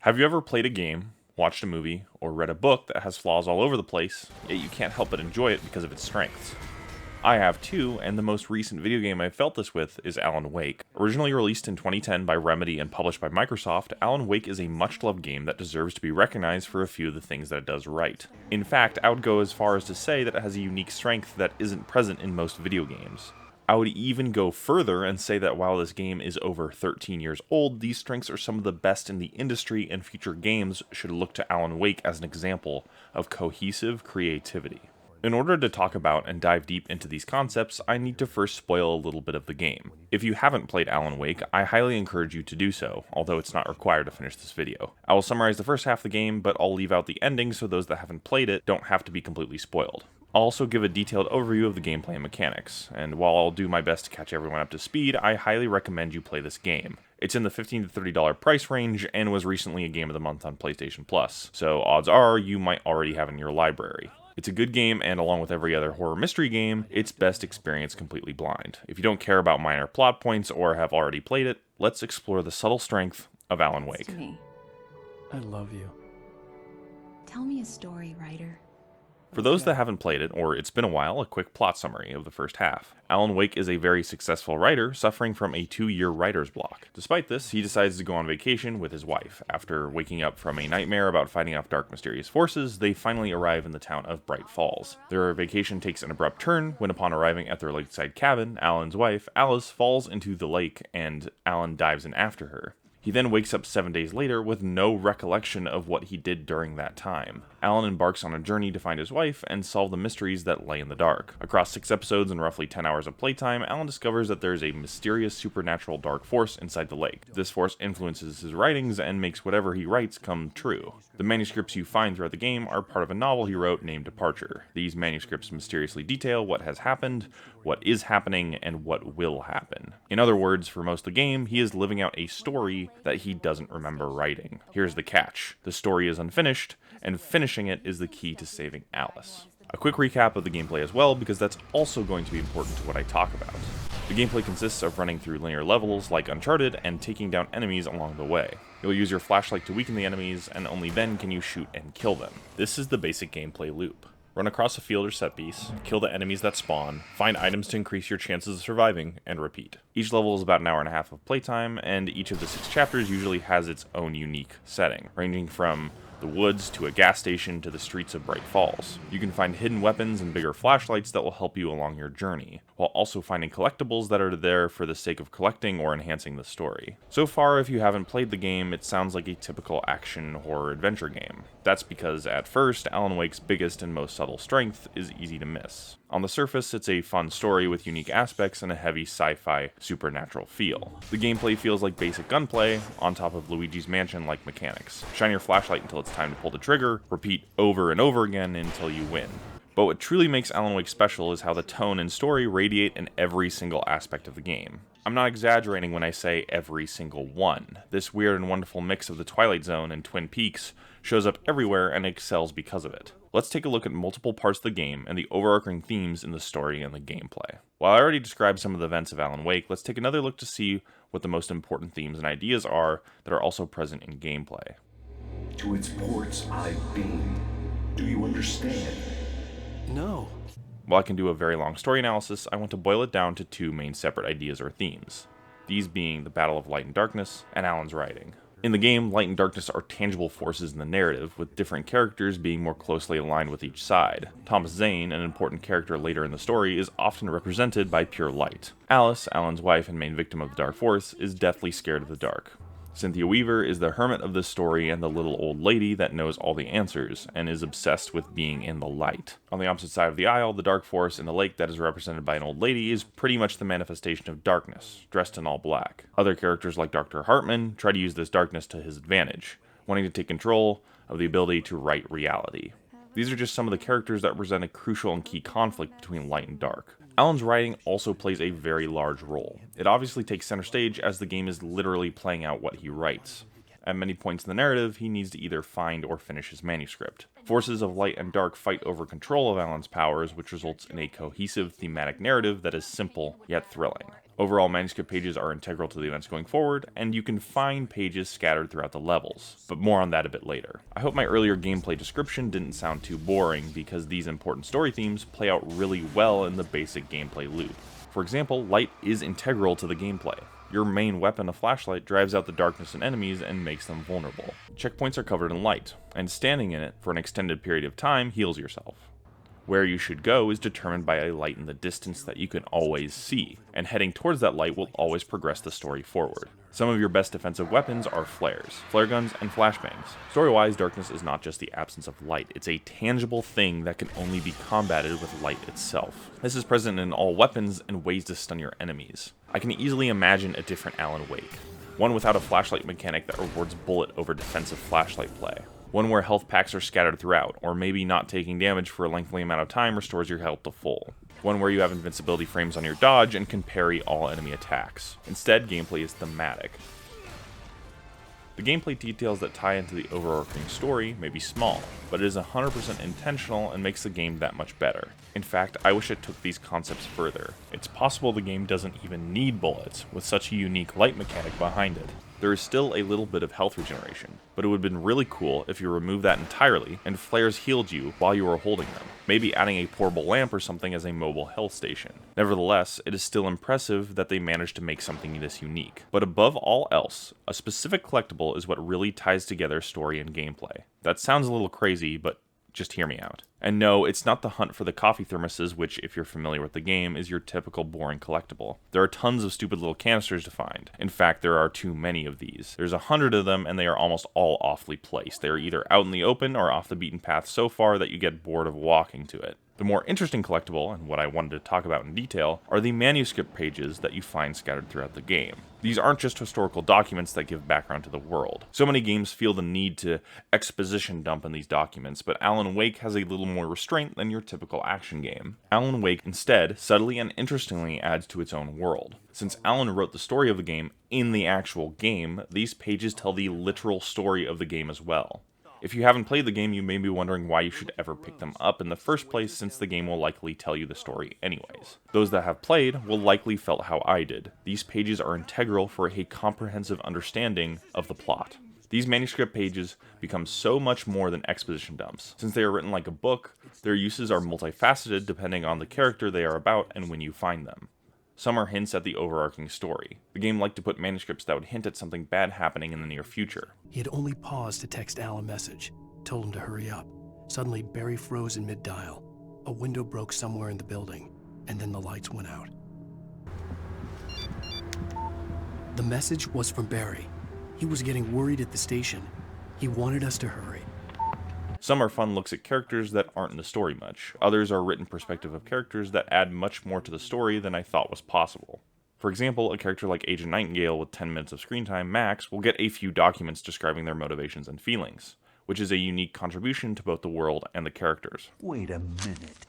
Have you ever played a game, watched a movie, or read a book that has flaws all over the place, yet you can't help but enjoy it because of its strengths? I have too, and the most recent video game I've felt this with is Alan Wake. Originally released in 2010 by Remedy and published by Microsoft, Alan Wake is a much-loved game that deserves to be recognized for a few of the things that it does right. In fact, I would go as far as to say that it has a unique strength that isn't present in most video games. I would even go further and say that while this game is over 13 years old, these strengths are some of the best in the industry, and future games should look to Alan Wake as an example of cohesive creativity. In order to talk about and dive deep into these concepts, I need to first spoil a little bit of the game. If you haven't played Alan Wake, I highly encourage you to do so, although it's not required to finish this video. I will summarize the first half of the game, but I'll leave out the ending so those that haven't played it don't have to be completely spoiled. I'll also give a detailed overview of the gameplay and mechanics, and while I'll do my best to catch everyone up to speed, I highly recommend you play this game. It's in the $15 to $30 price range and was recently a Game of the Month on PlayStation Plus, so odds are you might already have it in your library. It's a good game, and along with every other horror mystery game, it's best experienced completely blind. If you don't care about minor plot points or have already played it, let's explore the subtle strength of Alan Wake. To me. I love you. Tell me a story, writer. For those that haven't played it, or it's been a while, a quick plot summary of the first half. Alan Wake is a very successful writer, suffering from a 2-year writer's block. Despite this, he decides to go on vacation with his wife. After waking up from a nightmare about fighting off dark mysterious forces, they finally arrive in the town of Bright Falls. Their vacation takes an abrupt turn when, upon arriving at their lakeside cabin, Alan's wife, Alice, falls into the lake and Alan dives in after her. He then wakes up 7 days later with no recollection of what he did during that time. Alan embarks on a journey to find his wife and solve the mysteries that lay in the dark. Across 6 episodes and roughly 10 hours of playtime, Alan discovers that there is a mysterious supernatural dark force inside the lake. This force influences his writings and makes whatever he writes come true. The manuscripts you find throughout the game are part of a novel he wrote named Departure. These manuscripts mysteriously detail what has happened, what is happening, and what will happen. In other words, for most of the game, he is living out a story that he doesn't remember writing. Here's the catch. The story is unfinished, and finishing it is the key to saving Alice. A quick recap of the gameplay as well, because that's also going to be important to what I talk about. The gameplay consists of running through linear levels like Uncharted and taking down enemies along the way. You'll use your flashlight to weaken the enemies, and only then can you shoot and kill them. This is the basic gameplay loop. Run across a field or set piece, kill the enemies that spawn, find items to increase your chances of surviving, and repeat. Each level is about an hour and a half of playtime, and each of the 6 chapters usually has its own unique setting, ranging from the woods to a gas station to the streets of Bright Falls. You can find hidden weapons and bigger flashlights that will help you along your journey, while also finding collectibles that are there for the sake of collecting or enhancing the story. So far, if you haven't played the game, it sounds like a typical action horror adventure game. That's because, at first, Alan Wake's biggest and most subtle strength is easy to miss. On the surface, it's a fun story with unique aspects and a heavy sci-fi supernatural feel. The gameplay feels like basic gunplay, on top of Luigi's Mansion-like mechanics. Shine your flashlight until it's time to pull the trigger, repeat over and over again until you win. But what truly makes Alan Wake special is how the tone and story radiate in every single aspect of the game. I'm not exaggerating when I say every single one. This weird and wonderful mix of the Twilight Zone and Twin Peaks shows up everywhere and excels because of it. Let's take a look at multiple parts of the game and the overarching themes in the story and the gameplay. While I already described some of the events of Alan Wake, let's take another look to see what the most important themes and ideas are that are also present in gameplay. To its ports I beam. Do you understand? No. While I can do a very long story analysis, I want to boil it down to 2 main separate ideas or themes. These being the battle of light and darkness, and Alan's writing. In the game, light and darkness are tangible forces in the narrative, with different characters being more closely aligned with each side. Thomas Zane, an important character later in the story, is often represented by pure light. Alice, Alan's wife and main victim of the Dark Force, is deathly scared of the dark. Cynthia Weaver is the hermit of this story and the little old lady that knows all the answers, and is obsessed with being in the light. On the opposite side of the aisle, the dark force in the lake that is represented by an old lady is pretty much the manifestation of darkness, dressed in all black. Other characters like Dr. Hartman try to use this darkness to his advantage, wanting to take control of the ability to write reality. These are just some of the characters that present a crucial and key conflict between light and dark. Alan's writing also plays a very large role. It obviously takes center stage as the game is literally playing out what he writes. At many points in the narrative, he needs to either find or finish his manuscript. Forces of light and dark fight over control of Alan's powers, which results in a cohesive thematic narrative that is simple yet thrilling. Overall, manuscript pages are integral to the events going forward, and you can find pages scattered throughout the levels, but more on that a bit later. I hope my earlier gameplay description didn't sound too boring, because these important story themes play out really well in the basic gameplay loop. For example, light is integral to the gameplay. Your main weapon, a flashlight, drives out the darkness in enemies and makes them vulnerable. Checkpoints are covered in light, and standing in it for an extended period of time heals yourself. Where you should go is determined by a light in the distance that you can always see, and heading towards that light will always progress the story forward. Some of your best defensive weapons are flares, flare guns, and flashbangs. Story-wise, darkness is not just the absence of light, it's a tangible thing that can only be combated with light itself. This is present in all weapons and ways to stun your enemies. I can easily imagine a different Alan Wake. One without a flashlight mechanic that rewards bullet over defensive flashlight play. One where health packs are scattered throughout, or maybe not taking damage for a lengthy amount of time restores your health to full. One where you have invincibility frames on your dodge and can parry all enemy attacks. Instead, gameplay is thematic. The gameplay details that tie into the overarching story may be small, but it is 100% intentional and makes the game that much better. In fact, I wish it took these concepts further. It's possible the game doesn't even need bullets, with such a unique light mechanic behind it. There is still a little bit of health regeneration, but it would have been really cool if you removed that entirely and flares healed you while you were holding them, maybe adding a portable lamp or something as a mobile health station. Nevertheless, it is still impressive that they managed to make something this unique. But above all else, a specific collectible is what really ties together story and gameplay. That sounds a little crazy, but just hear me out. And no, it's not the hunt for the coffee thermoses, which, if you're familiar with the game, is your typical boring collectible. There are tons of stupid little canisters to find. In fact, there are too many of these. There's 100 of them, and they are almost all awfully placed. They are either out in the open or off the beaten path so far that you get bored of walking to it. The more interesting collectible, and what I wanted to talk about in detail, are the manuscript pages that you find scattered throughout the game. These aren't just historical documents that give background to the world. So many games feel the need to exposition dump in these documents, but Alan Wake has a little more restraint than your typical action game. Alan Wake instead subtly and interestingly adds to its own world. Since Alan wrote the story of the game in the actual game, these pages tell the literal story of the game as well. If you haven't played the game, you may be wondering why you should ever pick them up in the first place, since the game will likely tell you the story anyways. Those that have played will likely felt how I did. These pages are integral for a comprehensive understanding of the plot. These manuscript pages become so much more than exposition dumps. Since they are written like a book, their uses are multifaceted depending on the character they are about and when you find them. Some are hints at the overarching story. The game liked to put manuscripts that would hint at something bad happening in the near future. He had only paused to text Al a message, told him to hurry up. Suddenly, Barry froze in mid-dial. A window broke somewhere in the building, and then the lights went out. The message was from Barry. He was getting worried at the station. He wanted us to hurry. Some are fun looks at characters that aren't in the story much. Others are written perspective of characters that add much more to the story than I thought was possible. For example, a character like Agent Nightingale with 10 minutes of screen time max will get a few documents describing their motivations and feelings, which is a unique contribution to both the world and the characters. Wait a minute.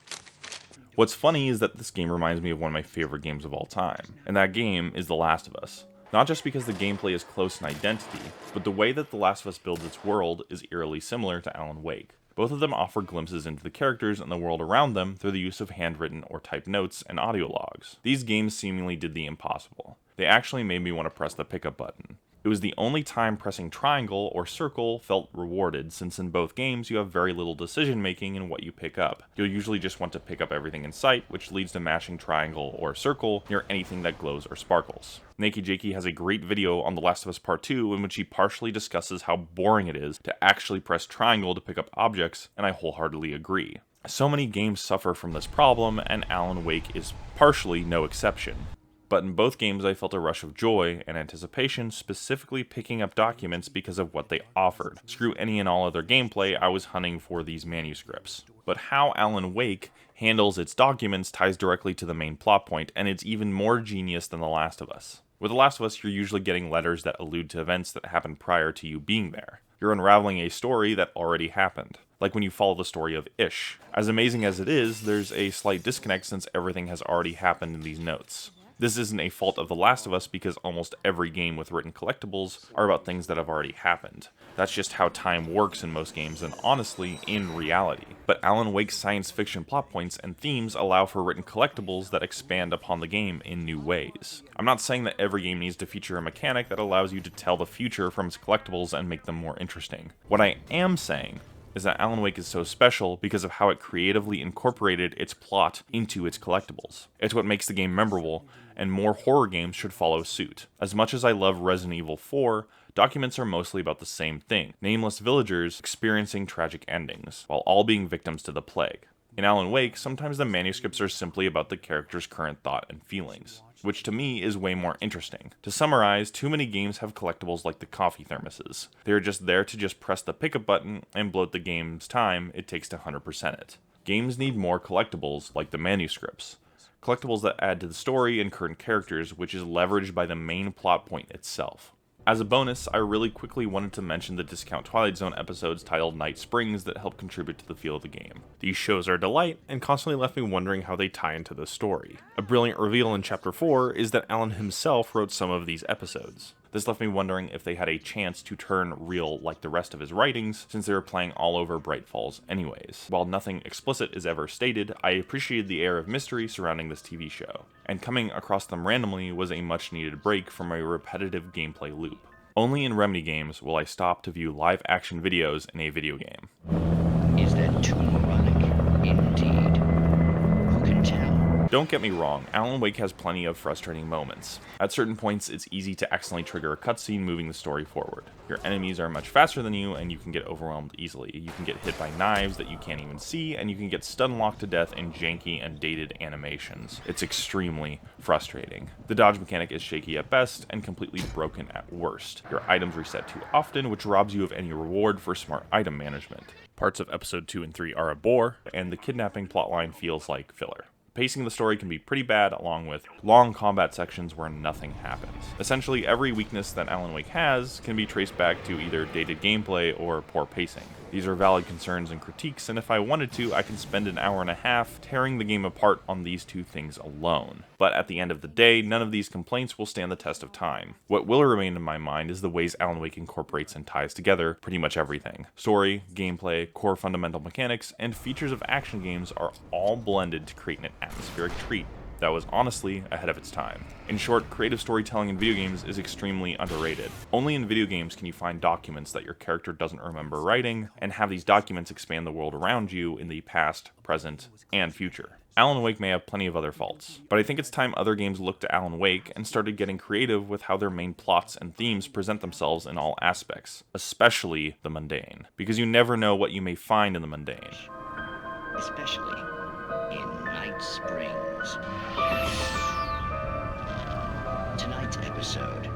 What's funny is that this game reminds me of one of my favorite games of all time, and that game is The Last of Us. Not just because the gameplay is close in identity, but the way that The Last of Us builds its world is eerily similar to Alan Wake. Both of them offer glimpses into the characters and the world around them through the use of handwritten or typed notes and audio logs. These games seemingly did the impossible. They actually made me want to press the pickup button. It was the only time pressing triangle or circle felt rewarded, since in both games you have very little decision making in what you pick up. You'll usually just want to pick up everything in sight, which leads to mashing triangle or circle near anything that glows or sparkles. Nakey Jakey has a great video on The Last of Us Part 2 in which he partially discusses how boring it is to actually press triangle to pick up objects, and I wholeheartedly agree. So many games suffer from this problem, and Alan Wake is partially no exception. But in both games I felt a rush of joy and anticipation, specifically picking up documents because of what they offered. Screw any and all other gameplay, I was hunting for these manuscripts. But how Alan Wake handles its documents ties directly to the main plot point, and it's even more genius than The Last of Us. With The Last of Us, you're usually getting letters that allude to events that happened prior to you being there. You're unraveling a story that already happened, like when you follow the story of Ish. As amazing as it is, there's a slight disconnect since everything has already happened in these notes. This isn't a fault of The Last of Us because almost every game with written collectibles are about things that have already happened. That's just how time works in most games and honestly, in reality. But but Alan Wake's science fiction plot points and themes allow for written collectibles that expand upon the game in new ways. I'm not saying that every game needs to feature a mechanic that allows you to tell the future from its collectibles and make them more interesting. What I am saying is that Alan Wake is so special because of how it creatively incorporated its plot into its collectibles. It's what makes the game memorable, and more horror games should follow suit. As much as I love Resident Evil 4, documents are mostly about the same thing: nameless villagers experiencing tragic endings, while all being victims to the plague. In Alan Wake, sometimes the manuscripts are simply about the character's current thought and feelings, which to me is way more interesting. To summarize, too many games have collectibles like the coffee thermoses. They are just there to just press the pickup button and bloat the game's time it takes to 100% it. Games need more collectibles like the manuscripts. Collectibles that add to the story and current characters, which is leveraged by the main plot point itself. As a bonus, I really quickly wanted to mention the Discount Twilight Zone episodes titled Night Springs that help contribute to the feel of the game. These shows are a delight, and constantly left me wondering how they tie into the story. A brilliant reveal in Chapter 4 is that Alan himself wrote some of these episodes. This left me wondering if they had a chance to turn real like the rest of his writings, since they were playing all over Bright Falls anyways. While nothing explicit is ever stated, I appreciated the air of mystery surrounding this TV show, and coming across them randomly was a much needed break from a repetitive gameplay loop. Only in Remedy games will I stop to view live action videos in a video game. Is that too moronic? Indeed. Who can tell? Don't get me wrong, Alan Wake has plenty of frustrating moments. At certain points, it's easy to accidentally trigger a cutscene moving the story forward. Your enemies are much faster than you, and you can get overwhelmed easily. You can get hit by knives that you can't even see, and you can get stun locked to death in janky and dated animations. It's extremely frustrating. The dodge mechanic is shaky at best, and completely broken at worst. Your items reset too often, which robs you of any reward for smart item management. Parts of episode 2 and 3 are a bore, and the kidnapping plotline feels like filler. Pacing of the story can be pretty bad, along with long combat sections where nothing happens. Essentially, every weakness that Alan Wake has can be traced back to either dated gameplay or poor pacing. These are valid concerns and critiques, and if I wanted to, I can spend an hour and a half tearing the game apart on these two things alone. But at the end of the day, none of these complaints will stand the test of time. What will remain in my mind is the ways Alan Wake incorporates and ties together pretty much everything. Story, gameplay, core fundamental mechanics, and features of action games are all blended to create an atmospheric treat that was honestly ahead of its time. In short, creative storytelling in video games is extremely underrated. Only in video games can you find documents that your character doesn't remember writing, and have these documents expand the world around you in the past, present, and future. Alan Wake may have plenty of other faults, but I think it's time other games looked to Alan Wake and started getting creative with how their main plots and themes present themselves in all aspects, especially the mundane, because you never know what you may find in the mundane. Especially in Night Springs. Tonight's episode